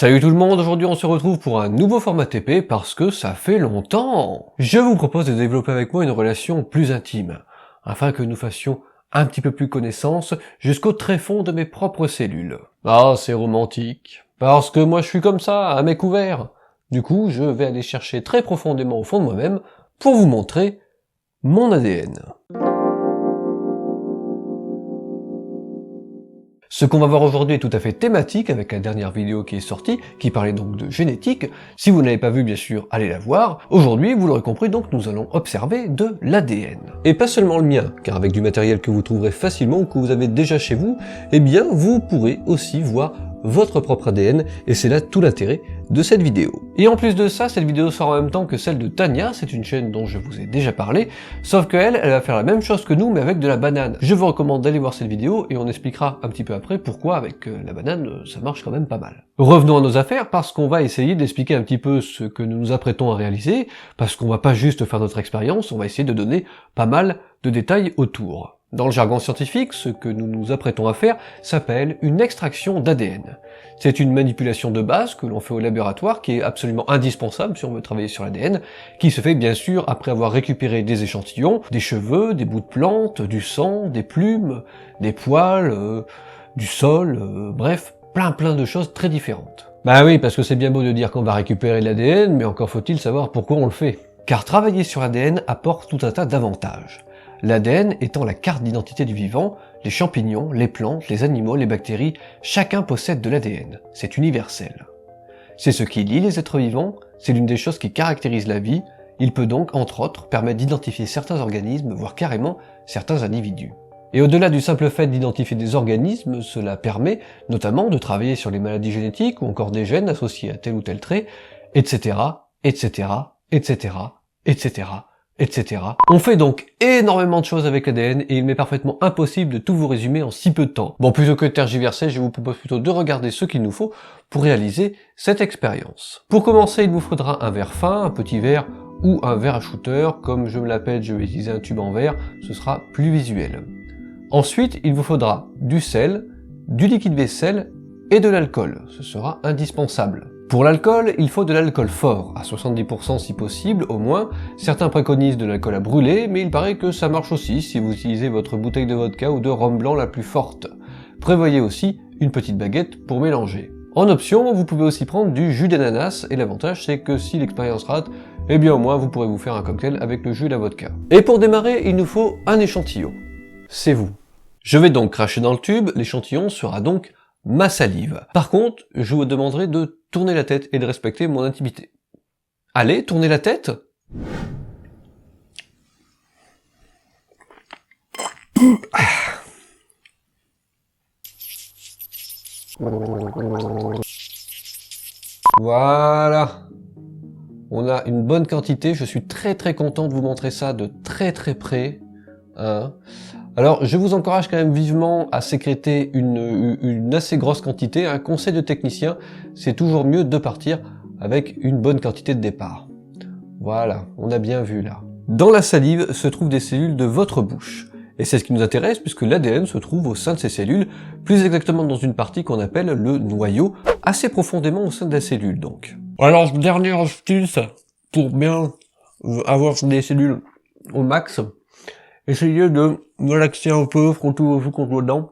Salut tout le monde, aujourd'hui on se retrouve pour un nouveau format TP parce que ça fait longtemps. Je vous propose de développer avec moi une relation plus intime, afin que nous fassions un petit peu plus connaissance jusqu'au tréfonds de mes propres cellules. Ah, c'est romantique. Parce que moi je suis comme ça, à mes couverts. Du coup, je vais aller chercher très profondément au fond de moi-même pour vous montrer mon ADN. Ce qu'on va voir aujourd'hui est tout à fait thématique avec la dernière vidéo qui est sortie, qui parlait donc de génétique. Si vous n'avez pas vu, bien sûr, allez la voir. Aujourd'hui, vous l'aurez compris, donc nous allons observer de l'ADN. Et pas seulement le mien, car avec du matériel que vous trouverez facilement ou que vous avez déjà chez vous, eh bien, vous pourrez aussi voir votre propre ADN, et c'est là tout l'intérêt de cette vidéo. Et en plus de ça, cette vidéo sort en même temps que celle de Tania, c'est une chaîne dont je vous ai déjà parlé, sauf qu'elle va faire la même chose que nous, mais avec de la banane. Je vous recommande d'aller voir cette vidéo, et on expliquera un petit peu après pourquoi avec la banane, ça marche quand même pas mal. Revenons à nos affaires, parce qu'on va essayer d'expliquer un petit peu ce que nous nous apprêtons à réaliser, parce qu'on va pas juste faire notre expérience, on va essayer de donner pas mal de détails autour. Dans le jargon scientifique, ce que nous nous apprêtons à faire s'appelle une extraction d'ADN. C'est une manipulation de base que l'on fait au laboratoire qui est absolument indispensable si on veut travailler sur l'ADN, qui se fait bien sûr après avoir récupéré des échantillons, des cheveux, des bouts de plantes, du sang, des plumes, des poils, du sol, bref, plein de choses très différentes. Bah oui, parce que c'est bien beau de dire qu'on va récupérer l'ADN, mais encore faut-il savoir pourquoi on le fait. Car travailler sur l'ADN apporte tout un tas d'avantages. L'ADN étant la carte d'identité du vivant, les champignons, les plantes, les animaux, les bactéries, chacun possède de l'ADN. C'est universel. C'est ce qui lie les êtres vivants, c'est l'une des choses qui caractérise la vie, il peut donc, entre autres, permettre d'identifier certains organismes, voire carrément certains individus. Et au-delà du simple fait d'identifier des organismes, cela permet notamment de travailler sur les maladies génétiques ou encore des gènes associés à tel ou tel trait, etc., etc., etc., etc., etc. On fait donc énormément de choses avec l'ADN et il m'est parfaitement impossible de tout vous résumer en si peu de temps. Bon, plutôt que de tergiverser, je vous propose plutôt de regarder ce qu'il nous faut pour réaliser cette expérience. Pour commencer, il vous faudra un verre fin, un petit verre ou un verre à shooter. Comme je me l'appelle, je vais utiliser un tube en verre, ce sera plus visuel. Ensuite, il vous faudra du sel, du liquide vaisselle et de l'alcool. Ce sera indispensable. Pour l'alcool, il faut de l'alcool fort, à 70% si possible au moins. Certains préconisent de l'alcool à brûler, mais il paraît que ça marche aussi si vous utilisez votre bouteille de vodka ou de rhum blanc la plus forte. Prévoyez aussi une petite baguette pour mélanger. En option, vous pouvez aussi prendre du jus d'ananas, et l'avantage c'est que si l'expérience rate, eh bien au moins vous pourrez vous faire un cocktail avec le jus et la vodka. Et pour démarrer, il nous faut un échantillon. C'est vous. Je vais donc cracher dans le tube, l'échantillon sera donc ma salive. Par contre, je vous demanderai de tourner la tête et de respecter mon intimité. Allez, tournez la tête. Voilà. On a une bonne quantité, je suis très content de vous montrer ça de très près. Hein. Alors, je vous encourage quand même vivement à sécréter une assez grosse quantité. Un conseil de technicien, c'est toujours mieux de partir avec une bonne quantité de départ. Voilà, on a bien vu là. Dans la salive se trouvent des cellules de votre bouche. Et c'est ce qui nous intéresse puisque l'ADN se trouve au sein de ces cellules, plus exactement dans une partie qu'on appelle le noyau, assez profondément au sein de la cellule donc. Alors, dernière astuce, pour bien avoir des cellules au max, essayez de relaxer un peu, frottez-vous contre vos dents,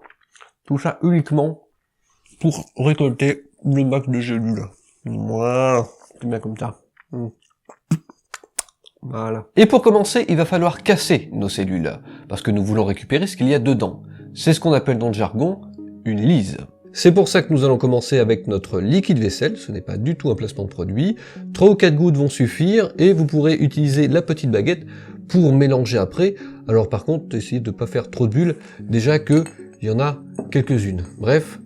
tout ça uniquement pour récolter le max de cellules. Voilà, c'est bien comme ça. Voilà. Et pour commencer, il va falloir casser nos cellules, parce que nous voulons récupérer ce qu'il y a dedans. C'est ce qu'on appelle dans le jargon une lyse. C'est pour ça que nous allons commencer avec notre liquide vaisselle, ce n'est pas du tout un placement de produit. 3 ou 4 gouttes vont suffire, et vous pourrez utiliser la petite baguette pour mélanger après. Alors par contre, essayez de ne pas faire trop de bulles, déjà que il y en a quelques-unes. Bref,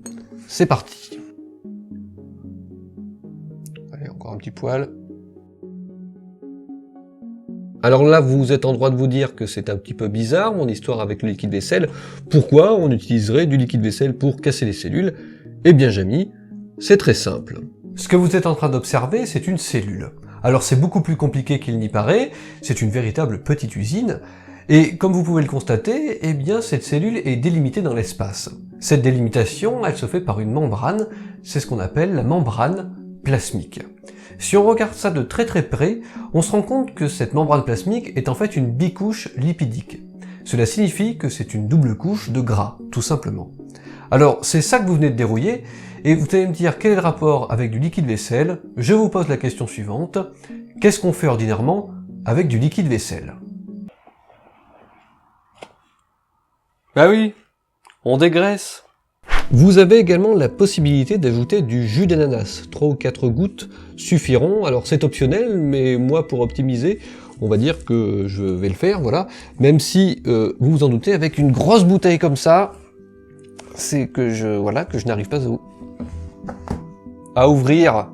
c'est parti. Allez, encore un petit poil. Alors là, vous êtes en droit de vous dire que c'est un petit peu bizarre, mon histoire avec le liquide vaisselle. Pourquoi on utiliserait du liquide vaisselle pour casser les cellules? Eh bien, Jamy, c'est très simple. Ce que vous êtes en train d'observer, c'est une cellule. Alors c'est beaucoup plus compliqué qu'il n'y paraît, c'est une véritable petite usine, et comme vous pouvez le constater, eh bien cette cellule est délimitée dans l'espace. Cette délimitation, elle se fait par une membrane, c'est ce qu'on appelle la membrane plasmique. Si on regarde ça de très près, on se rend compte que cette membrane plasmique est en fait une bicouche lipidique. Cela signifie que c'est une double couche de gras, tout simplement. Alors, c'est ça que vous venez de dérouiller, et vous allez me dire quel est le rapport avec du liquide vaisselle. Je vous pose la question suivante. Qu'est-ce qu'on fait ordinairement avec du liquide vaisselle? Bah oui, on dégraisse. Vous avez également la possibilité d'ajouter du jus d'ananas. 3 ou 4 gouttes suffiront. Alors c'est optionnel, mais moi pour optimiser, on va dire que je vais le faire, voilà. Même si, vous vous en doutez, avec une grosse bouteille comme ça, c'est que je n'arrive pas à ouvrir.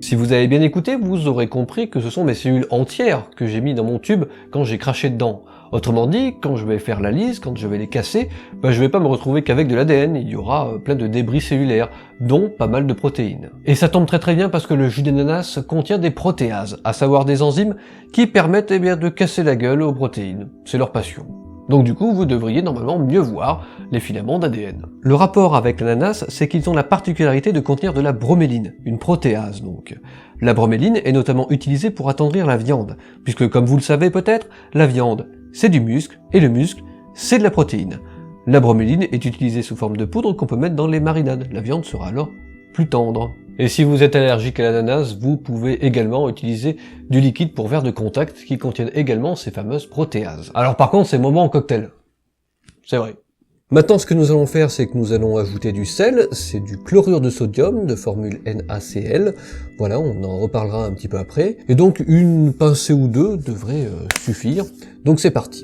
Si vous avez bien écouté, vous aurez compris que ce sont mes cellules entières que j'ai mis dans mon tube quand j'ai craché dedans. Autrement dit, quand je vais faire la lise, quand je vais les casser, je vais pas me retrouver qu'avec de l'ADN, il y aura plein de débris cellulaires, dont pas mal de protéines. Et ça tombe très bien parce que le jus d'ananas contient des protéases, à savoir des enzymes qui permettent de casser la gueule aux protéines. C'est leur passion. Donc du coup, vous devriez normalement mieux voir les filaments d'ADN. Le rapport avec l'ananas, c'est qu'ils ont la particularité de contenir de la broméline, une protéase donc. La broméline est notamment utilisée pour attendrir la viande, puisque comme vous le savez peut-être, la viande, c'est du muscle, et le muscle, c'est de la protéine. La broméline est utilisée sous forme de poudre qu'on peut mettre dans les marinades. La viande sera alors plus tendre. Et si vous êtes allergique à l'ananas, vous pouvez également utiliser du liquide pour verre de contact qui contiennent également ces fameuses protéases. Alors par contre, c'est moment en cocktail. C'est vrai. Maintenant, ce que nous allons faire, c'est que nous allons ajouter du sel, c'est du chlorure de sodium de formule NaCl. Voilà, on en reparlera un petit peu après. Et donc, une pincée ou deux devrait suffire. Donc c'est parti.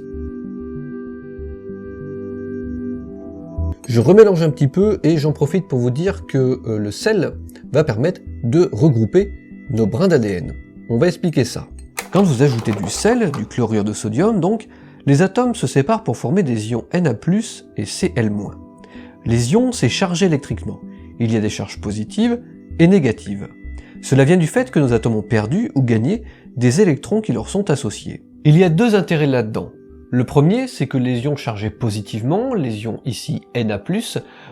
Je remélange un petit peu et j'en profite pour vous dire que le sel va permettre de regrouper nos brins d'ADN. On va expliquer ça. Quand vous ajoutez du sel, du chlorure de sodium donc, les atomes se séparent pour former des ions Na+, et Cl-. Les ions, c'est chargé électriquement. Il y a des charges positives et négatives. Cela vient du fait que nos atomes ont perdu ou gagné des électrons qui leur sont associés. Il y a deux intérêts là-dedans. Le premier, c'est que les ions chargés positivement, les ions ici Na+,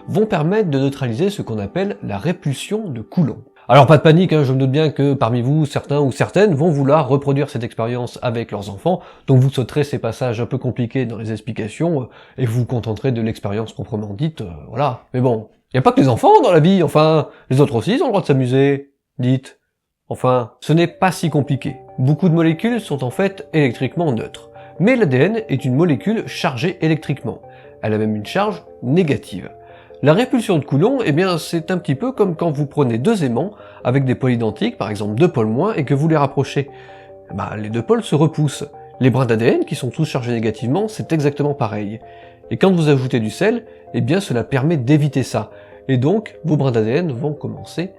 vont permettre de neutraliser ce qu'on appelle la répulsion de Coulomb. Alors pas de panique, je me doute bien que parmi vous, certains ou certaines vont vouloir reproduire cette expérience avec leurs enfants, donc vous sauterez ces passages un peu compliqués dans les explications, et vous vous contenterez de l'expérience proprement dite, voilà. Mais bon, y a pas que les enfants dans la vie, enfin, les autres aussi ils ont le droit de s'amuser, dites. Enfin, ce n'est pas si compliqué. Beaucoup de molécules sont en fait électriquement neutres. Mais l'ADN est une molécule chargée électriquement. Elle a même une charge négative. La répulsion de Coulomb, c'est un petit peu comme quand vous prenez deux aimants avec des pôles identiques, par exemple 2 pôles moins, et que vous les rapprochez. Les 2 pôles se repoussent. Les brins d'ADN, qui sont tous chargés négativement, c'est exactement pareil. Et quand vous ajoutez du sel, cela permet d'éviter ça. Et donc, vos brins d'ADN vont commencer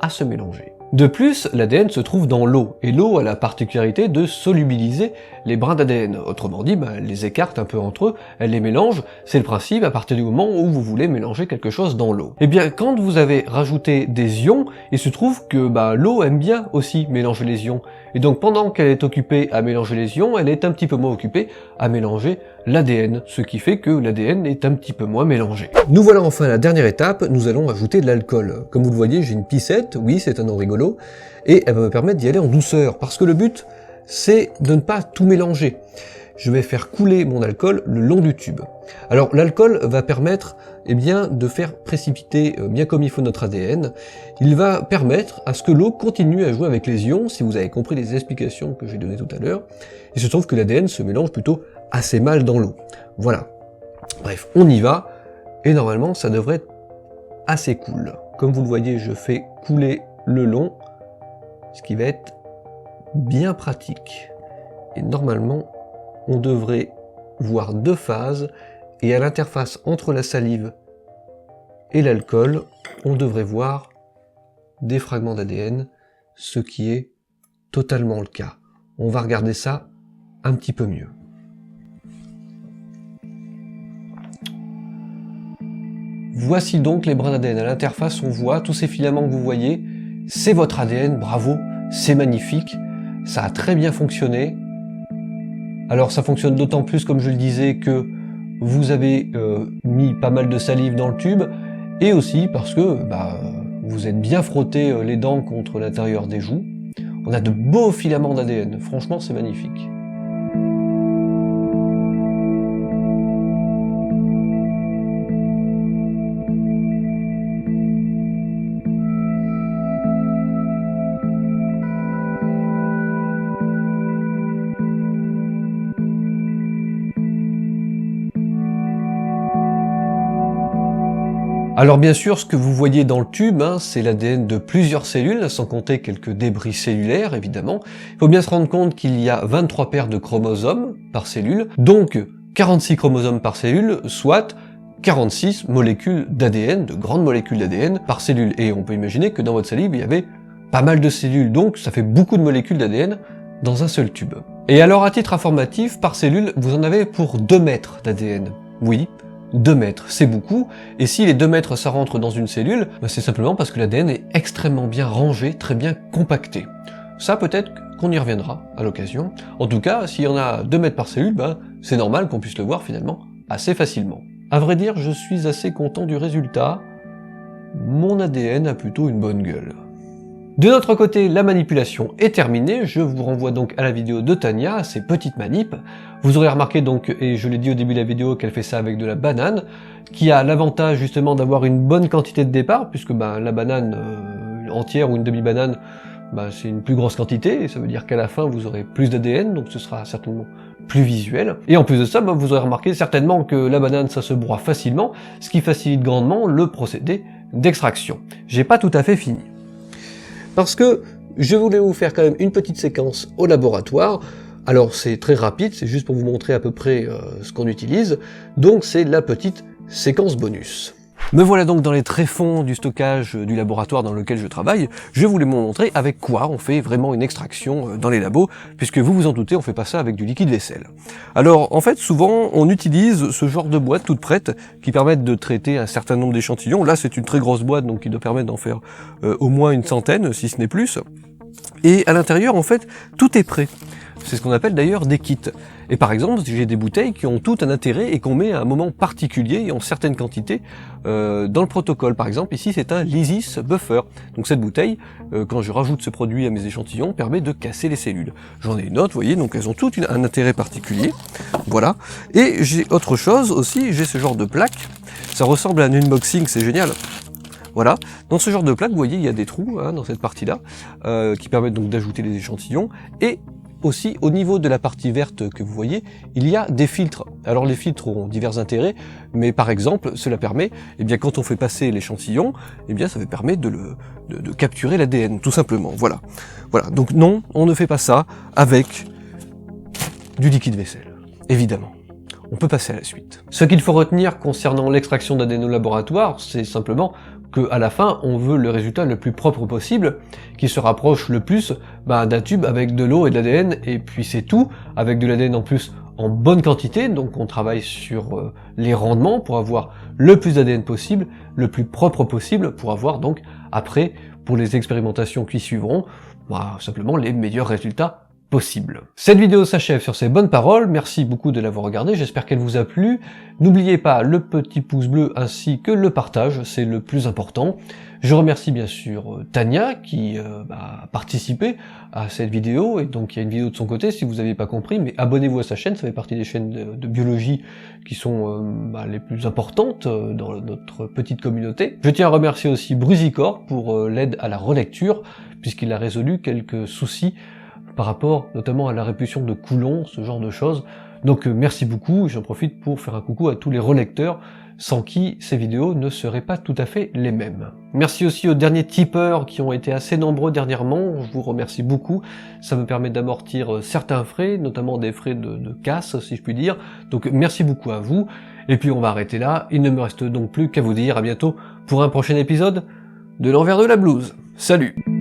à se mélanger. De plus, l'ADN se trouve dans l'eau, et l'eau a la particularité de solubiliser les brins d'ADN. Autrement dit, elle les écarte un peu entre eux, elle les mélange, c'est le principe à partir du moment où vous voulez mélanger quelque chose dans l'eau. Quand vous avez rajouté des ions, il se trouve que l'eau aime bien aussi mélanger les ions. Et donc pendant qu'elle est occupée à mélanger les ions, elle est un petit peu moins occupée à mélanger l'ADN, ce qui fait que l'ADN est un petit peu moins mélangé. Nous voilà enfin à la dernière étape, nous allons ajouter de l'alcool. Comme vous le voyez, j'ai une piscette, oui c'est un nom rigolo, et elle va me permettre d'y aller en douceur, parce que le but, c'est de ne pas tout mélanger. Je vais faire couler mon alcool le long du tube. Alors l'alcool va permettre de faire précipiter bien comme il faut notre ADN. Il va permettre à ce que l'eau continue à jouer avec les ions, si vous avez compris les explications que j'ai données tout à l'heure. Il se trouve que l'ADN se mélange plutôt assez mal dans l'eau. Voilà. Bref, on y va, et normalement ça devrait être assez cool. Comme vous le voyez, je fais couler le long, ce qui va être bien pratique. Et normalement, on devrait voir 2 phases, et à l'interface entre la salive et l'alcool, on devrait voir des fragments d'ADN, ce qui est totalement le cas. On va regarder ça un petit peu mieux. Voici donc les brins d'ADN. À l'interface, on voit tous ces filaments que vous voyez. C'est votre ADN, bravo, c'est magnifique. Ça a très bien fonctionné. Alors ça fonctionne d'autant plus, comme je le disais, que vous avez mis pas mal de salive dans le tube, et aussi parce que vous êtes bien frotté les dents contre l'intérieur des joues. On a de beaux filaments d'ADN, franchement c'est magnifique. Alors bien sûr, ce que vous voyez dans le tube, c'est l'ADN de plusieurs cellules, sans compter quelques débris cellulaires, évidemment. Il faut bien se rendre compte qu'il y a 23 paires de chromosomes par cellule, donc 46 chromosomes par cellule, soit 46 molécules d'ADN, de grandes molécules d'ADN par cellule. Et on peut imaginer que dans votre salive, il y avait pas mal de cellules, donc ça fait beaucoup de molécules d'ADN dans un seul tube. Et alors, à titre informatif, par cellule, vous en avez pour 2 mètres d'ADN. Oui, 2 mètres, c'est beaucoup, et si les 2 mètres ça rentre dans une cellule, c'est simplement parce que l'ADN est extrêmement bien rangé, très bien compacté. Ça peut-être qu'on y reviendra à l'occasion. En tout cas, s'il y en a 2 mètres par cellule, c'est normal qu'on puisse le voir finalement assez facilement. À vrai dire, je suis assez content du résultat. Mon ADN a plutôt une bonne gueule. De notre côté, la manipulation est terminée, je vous renvoie donc à la vidéo de Tania, à ses petites manips. Vous aurez remarqué donc, et je l'ai dit au début de la vidéo, qu'elle fait ça avec de la banane, qui a l'avantage justement d'avoir une bonne quantité de départ, puisque la banane entière ou une demi-banane, c'est une plus grosse quantité, et ça veut dire qu'à la fin vous aurez plus d'ADN, donc ce sera certainement plus visuel. Et en plus de ça, vous aurez remarqué certainement que la banane ça se broie facilement, ce qui facilite grandement le procédé d'extraction. J'ai pas tout à fait fini. Parce que je voulais vous faire quand même une petite séquence au laboratoire. Alors c'est très rapide, c'est juste pour vous montrer à peu près ce qu'on utilise. Donc c'est la petite séquence bonus. Me voilà donc dans les tréfonds du stockage du laboratoire dans lequel je travaille. Je voulais vous montrer avec quoi on fait vraiment une extraction dans les labos, puisque vous vous en doutez, on fait pas ça avec du liquide vaisselle. Alors en fait, souvent, on utilise ce genre de boîtes toutes prêtes qui permettent de traiter un certain nombre d'échantillons. Là, c'est une très grosse boîte, donc qui doit permettre d'en faire au moins une centaine, si ce n'est plus. Et à l'intérieur, en fait, tout est prêt. C'est ce qu'on appelle d'ailleurs des kits. Et par exemple, j'ai des bouteilles qui ont tout un intérêt et qu'on met à un moment particulier et en certaines quantités dans le protocole. Par exemple, ici, c'est un lysis buffer. Donc cette bouteille, quand je rajoute ce produit à mes échantillons, permet de casser les cellules. J'en ai une autre, vous voyez, donc elles ont toutes un intérêt particulier. Voilà. Et j'ai autre chose aussi, j'ai ce genre de plaque. Ça ressemble à un unboxing, c'est génial. Voilà, dans ce genre de plaque, vous voyez, il y a des trous dans cette partie-là, qui permettent donc d'ajouter les échantillons, et aussi au niveau de la partie verte que vous voyez, il y a des filtres. Alors les filtres ont divers intérêts, mais par exemple, cela permet, quand on fait passer l'échantillon, ça permet de capturer l'ADN, tout simplement, voilà. Voilà, donc non, on ne fait pas ça avec du liquide vaisselle, évidemment. On peut passer à la suite. Ce qu'il faut retenir concernant l'extraction d'ADN au laboratoire, c'est simplement qu'à la fin, on veut le résultat le plus propre possible, qui se rapproche le plus d'un tube avec de l'eau et de l'ADN, et puis c'est tout, avec de l'ADN en plus en bonne quantité, donc on travaille sur les rendements pour avoir le plus d'ADN possible, le plus propre possible, pour avoir donc, après, pour les expérimentations qui suivront, simplement les meilleurs résultats possible. Cette vidéo s'achève sur ces bonnes paroles, merci beaucoup de l'avoir regardée, j'espère qu'elle vous a plu. N'oubliez pas le petit pouce bleu ainsi que le partage, c'est le plus important. Je remercie bien sûr Tania qui a participé à cette vidéo, et donc il y a une vidéo de son côté si vous n'avez pas compris, mais abonnez-vous à sa chaîne, ça fait partie des chaînes de biologie qui sont les plus importantes dans notre petite communauté. Je tiens à remercier aussi Brusicor pour l'aide à la relecture, puisqu'il a résolu quelques soucis par rapport notamment à la répulsion de Coulomb, ce genre de choses. Donc merci beaucoup, j'en profite pour faire un coucou à tous les relecteurs, sans qui ces vidéos ne seraient pas tout à fait les mêmes. Merci aussi aux derniers tipeurs qui ont été assez nombreux dernièrement, je vous remercie beaucoup, ça me permet d'amortir certains frais, notamment des frais de casse si je puis dire, donc merci beaucoup à vous, et puis on va arrêter là, il ne me reste donc plus qu'à vous dire à bientôt pour un prochain épisode de l'envers de la blouse. Salut!